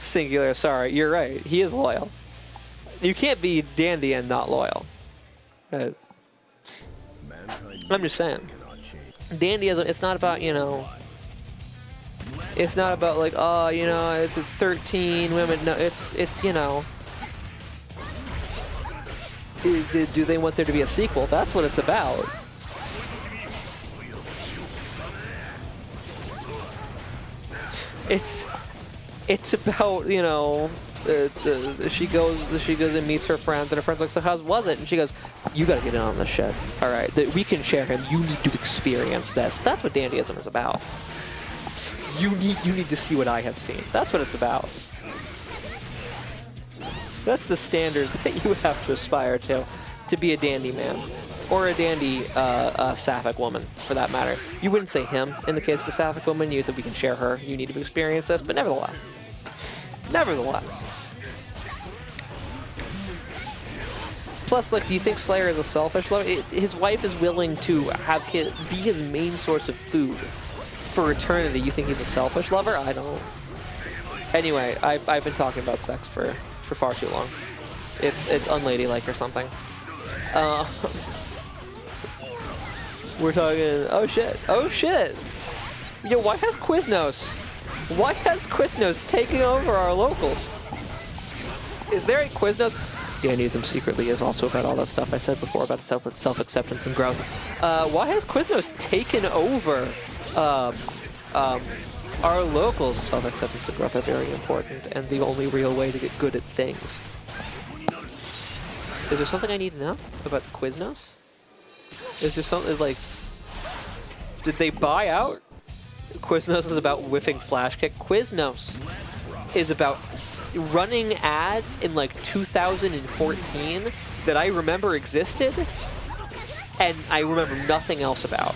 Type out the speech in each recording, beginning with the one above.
Singular, sorry, you're right. He is loyal. You can't be dandy and not loyal. I'm just saying. Dandyism, it's not about, you know... It's not about like, oh, you know, it's 13 women. No, it's you know... Do they want there to be a sequel? That's what it's about. It's about, you know, she goes and meets her friends, and her friend's like, so how was it? And she goes, you gotta get in on this shit. All right, we can share him. You need to experience this. That's what dandyism is about. You need to see what I have seen. That's what it's about. That's the standard that you have to aspire to be a dandy man. Or a dandy sapphic woman, for that matter. You wouldn't say him in the case of a sapphic woman. You'd say we can share her. You need to experience this, but nevertheless. Nevertheless. Plus, like, do you think Slayer is a selfish lover? His wife is willing to have be his main source of food for eternity. You think he's a selfish lover? I don't. Anyway, I've been talking about sex for far too long. It's unladylike or something. We're talking. Oh shit! Oh shit! Yo, why has Quiznos? Why has Quiznos taken over our locals? Is there a Quiznos? Dandyism secretly is also about all that stuff I said before about self-acceptance and growth. Why has Quiznos taken over our locals? Self-acceptance and growth are very important, and the only real way to get good at things. Is there something I need to know about the Quiznos? Is there something like... Did they buy out? Quiznos is about whiffing flash kick. Quiznos is about running ads in like 2014 that I remember existed, and I remember nothing else about.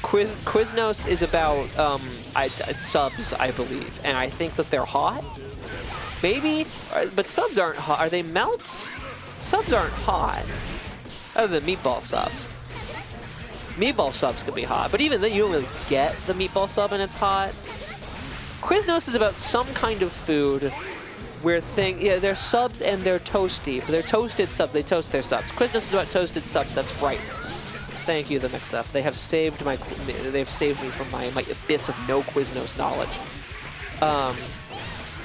Quiznos is about subs, I believe, and I think that they're hot. Maybe, but subs aren't hot. Are they melts? Subs aren't hot. Other than meatball subs. Meatball subs could be hot, but even then you don't really get the meatball sub and it's hot. Quiznos is about some kind of food where they're subs and they're toasty, but they're toasted subs. They toast their subs. Quiznos is about toasted subs. That's right. Thank you, the mix-up. They have saved me from my abyss of no Quiznos knowledge.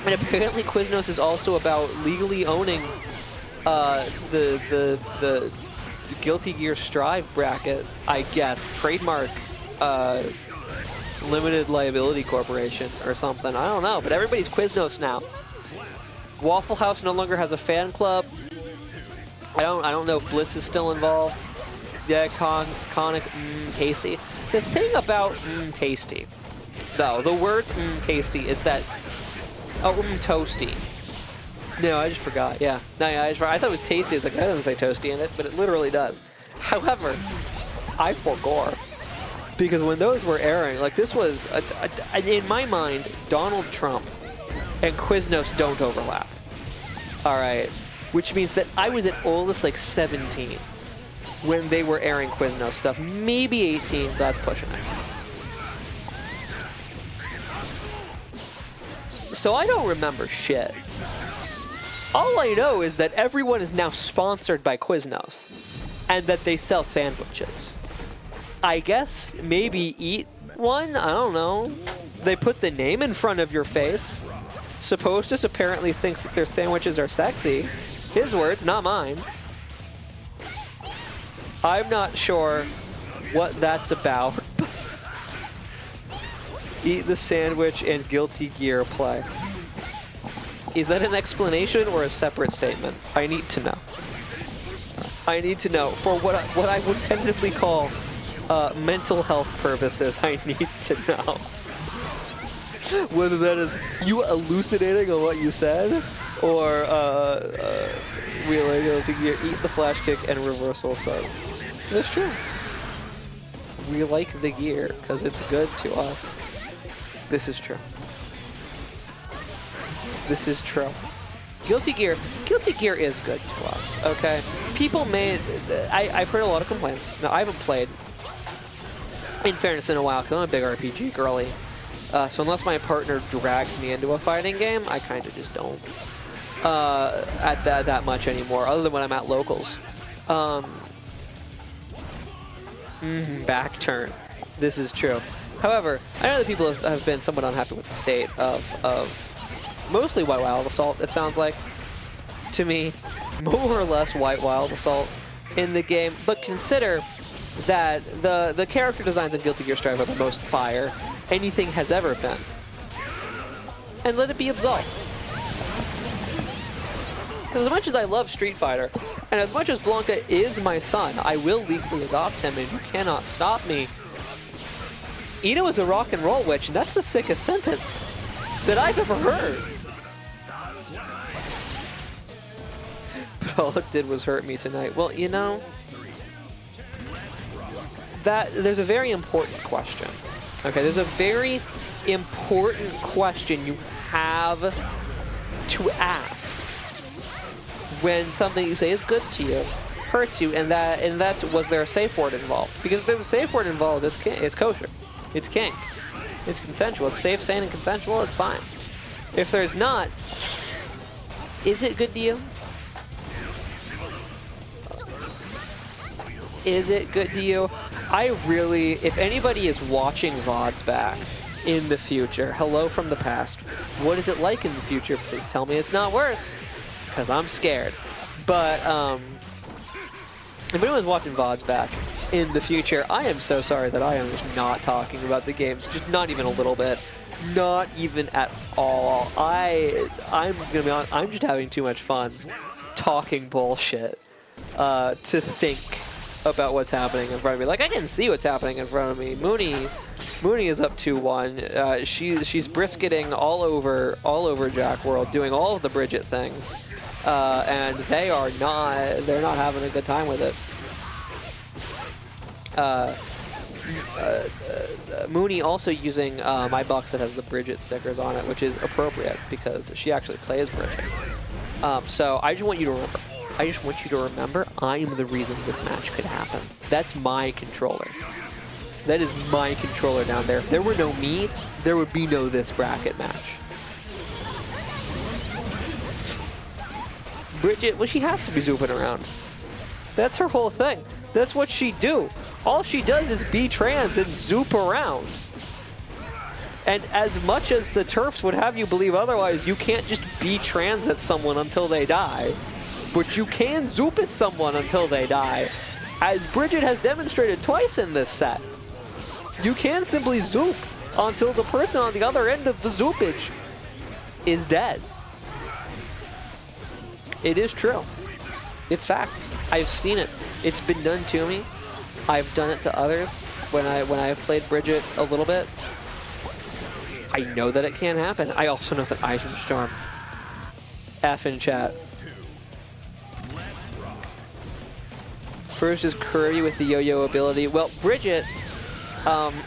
And apparently Quiznos is also about legally owning the Guilty Gear Strive bracket, I guess. Trademark Limited Liability Corporation or something. I don't know, but everybody's Quiznos now. Waffle House no longer has a fan club. I don't know if Blitz is still involved. Yeah, Conic Tasty. The thing about tasty, though, the word tasty is that toasty. No, I just forgot. Yeah. No, yeah, I thought it was tasty. I was like, that doesn't say toasty in it, but it literally does. However, I forgore. Because when those were airing, like this was, in my mind, Donald Trump and Quiznos don't overlap. All right. Which means that I was at oldest like 17 when they were airing Quiznos stuff. Maybe 18, that's pushing it. So I don't remember shit. All I know is that everyone is now sponsored by Quiznos, and that they sell sandwiches. I guess maybe eat one? I don't know. They put the name in front of your face. Suppostus apparently thinks that their sandwiches are sexy. His words, not mine. I'm not sure what that's about. Eat the sandwich and Guilty Gear play. Is that an explanation or a separate statement? I need to know. I need to know. For what I would tentatively call mental health purposes, I need to know. Whether that is you elucidating on what you said, or really eat the flash kick and reversal sub. That's true. We like the gear because it's good to us. This is true. This is true. Guilty Gear is good to us, okay? People made... I've heard a lot of complaints. Now, I haven't played, in fairness, in a while, because I'm a big RPG girly. So unless my partner drags me into a fighting game, I kind of just don't at that much anymore, other than when I'm at locals. Back turn. This is true. However, I know that people have been somewhat unhappy with the state of mostly White Wild Assault, it sounds like, to me. More or less White Wild Assault in the game, but consider that the character designs in Guilty Gear Strive are the most fire anything has ever been. And let it be absolved. As much as I love Street Fighter, and as much as Blanca is my son, I will legally adopt him, and you cannot stop me. Ino is a rock and roll witch, and that's the sickest sentence that I've ever heard. But all it did was hurt me tonight. Well, you know, there's a very important question. Okay, there's a very important question you have to ask when something you say is good to you hurts you, and that's, was there a safe word involved? Because if there's a safe word involved, it's kosher, it's kink, it's consensual, it's safe, sane, and consensual, it's fine. If there's not, is it good to you? Is it good to you? I really, if anybody is watching VODs back in the future, hello from the past, what is it like in the future? Please tell me it's not worse, because I'm scared. But if anyone's watching VODs back in the future, I am so sorry that I am just not talking about the games, just not even a little bit, not even at all. I'm gonna be honest, I'm just having too much fun talking bullshit to think about what's happening in front of me. Like, I can see what's happening in front of me. Mooni is up 2-1. She's brisketing all over jaqworld, doing all of the Bridget things, and they're not having a good time with it. Mooni also using my box that has the Bridget stickers on it, which is appropriate because she actually plays Bridget. So I just want you to remember. I am the reason this match could happen. That's my controller. That is my controller down there. If there were no me, there would be no this bracket match. Bridget, well, she has to be zooping around. That's her whole thing. That's what she do. All she does is be trans and zoop around. And as much as the turfs would have you believe otherwise, you can't just be trans at someone until they die. But you can zoop at someone until they die, as Bridget has demonstrated twice in this set. You can simply zoop until the person on the other end of the zoopage is dead. It is true. It's facts. I've seen it. It's been done to me. I've done it to others when I've played Bridget a little bit. I know that it can happen. I also know that Ice and Storm. F in chat. First is Kirby with the yo-yo ability. Well, Bridget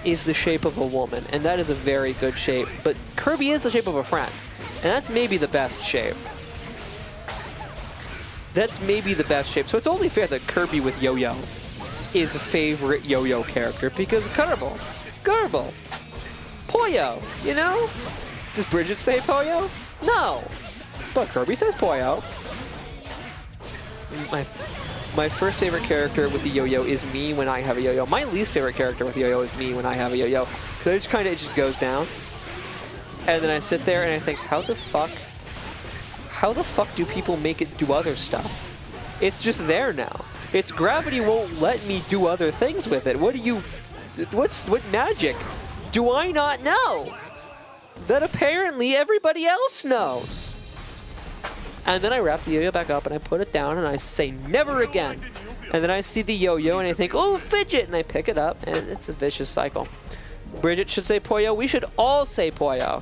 is the shape of a woman, and that is a very good shape. But Kirby is the shape of a friend, and that's maybe the best shape. That's maybe the best shape. So it's only fair that Kirby with yo-yo is a favorite yo-yo character, because Gerbil, Poyo, you know? Does Bridget say Poyo? No, but Kirby says Poyo. My first favorite character with the yo-yo is me when I have a yo-yo. My least favorite character with the yo-yo is me when I have a yo-yo. So it just goes down. And then I sit there and I think, how the fuck do people make it do other stuff? It's just there now. Its gravity won't let me do other things with it. What magic do I not know that apparently everybody else knows? And then I wrap the yo-yo back up and I put it down and I say never again. And then I see the yo-yo and I think, oh, fidget, and I pick it up, and it's a vicious cycle. Bridget should say Poyo. We should all say Poyo.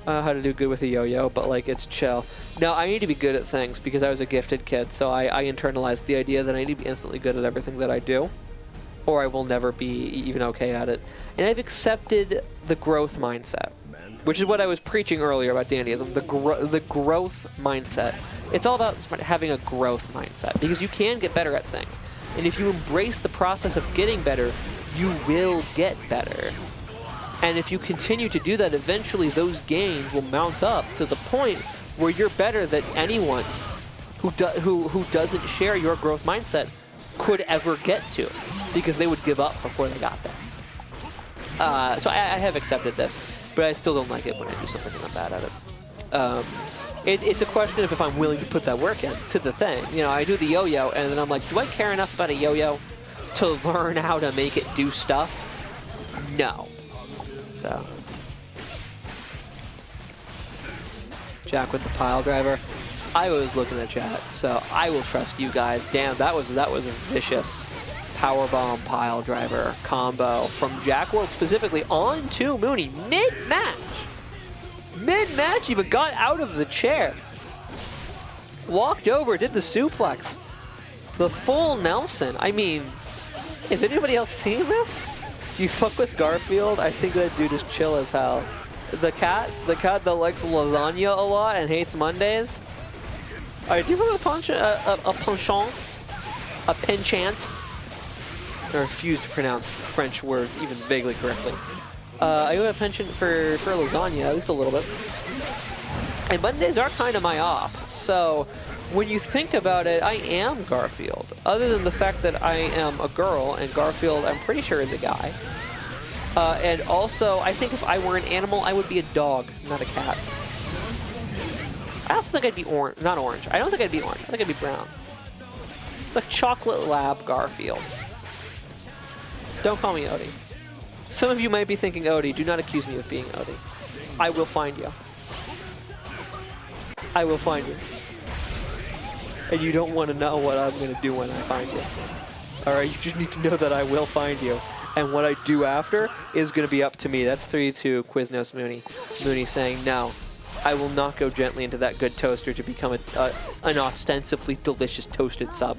How to do good with a yo-yo, but like, it's chill. Now, I need to be good at things because I was a gifted kid, so I internalized the idea that I need to be instantly good at everything that I do, or I will never be even okay at it. And I've accepted the growth mindset, which is what I was preaching earlier about dandyism, the growth mindset. It's all about having a growth mindset, because you can get better at things. And if you embrace the process of getting better, you will get better. And if you continue to do that, eventually those gains will mount up to the point where you're better than anyone who doesn't share your growth mindset could ever get to, because they would give up before they got there. So I have accepted this, but I still don't like it when I do something and I'm bad at it. It's a question of if I'm willing to put that work in to the thing. You know, I do the yo-yo, and then I'm like, do I care enough about a yo-yo to learn how to make it do stuff? No. So, Jack with the pile driver. I was looking at chat, so I will trust you guys. Damn, that was a vicious powerbomb pile driver combo from jaqworld specifically onto Mooney mid-match. Mid-match, even got out of the chair, walked over, did the suplex, the full Nelson. I mean, is anybody else seeing this? You fuck with Garfield? I think that dude is chill as hell. The cat that likes lasagna a lot and hates Mondays. Alright, do you have a penchant? A penchant? I refuse to pronounce French words even vaguely correctly. I have a penchant for lasagna, at least a little bit. And Mondays are kind of my off. So when you think about it, I am Garfield. Other than the fact that I am a girl, and Garfield, I'm pretty sure, is a guy. And also, I think if I were an animal, I would be a dog, not a cat. I also think I'd be orange, not orange. I don't think I'd be orange. I think I'd be brown. It's like chocolate lab Garfield. Don't call me Odie. Some of you might be thinking Odie. Do not accuse me of being Odie. I will find you. I will find you. And you don't want to know what I'm going to do when I find you. Alright, you just need to know that I will find you. And what I do after is going to be up to me. That's 3-2 Quiznos Mooney. Mooney saying, no, I will not go gently into that good toaster to become an ostensibly delicious toasted sub.